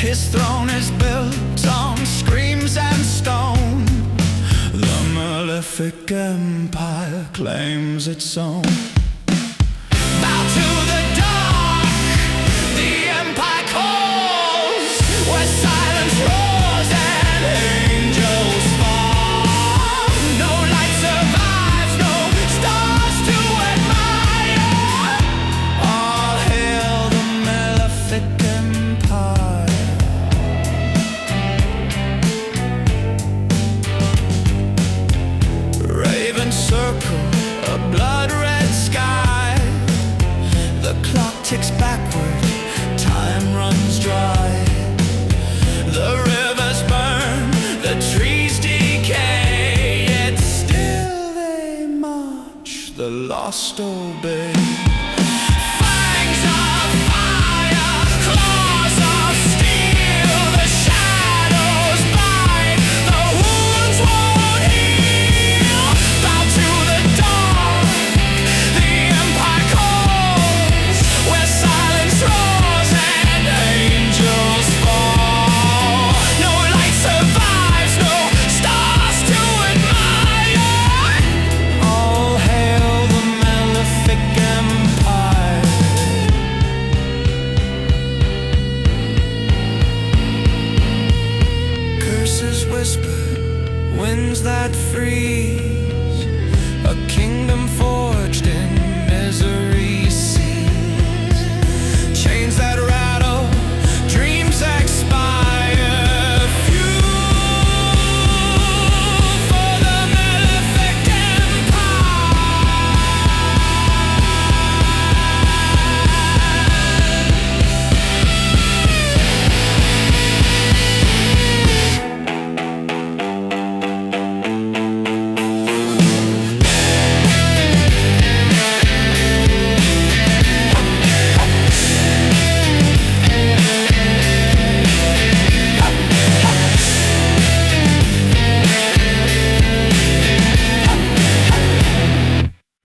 His throne is built on screams and stone. The Malefic empire claims its own. Bow to the dark, the empire calls, where silence roars and angels fall. No light survives, no stars to admire. All hail the Malefic empire. Ravens circle a blood-red sky. The clock ticks backward, time runs dry. The rivers burn, the trees decay, yet still they march, the lost obey. Fangs of fire, claws of steel, the shadows bite, the wounds won't heal. Bow to the dark, the empire calls, where silence roars and angels fall. No light survives, no stars to admire. All hail the Malefic empire. Curses whisper, winds that free.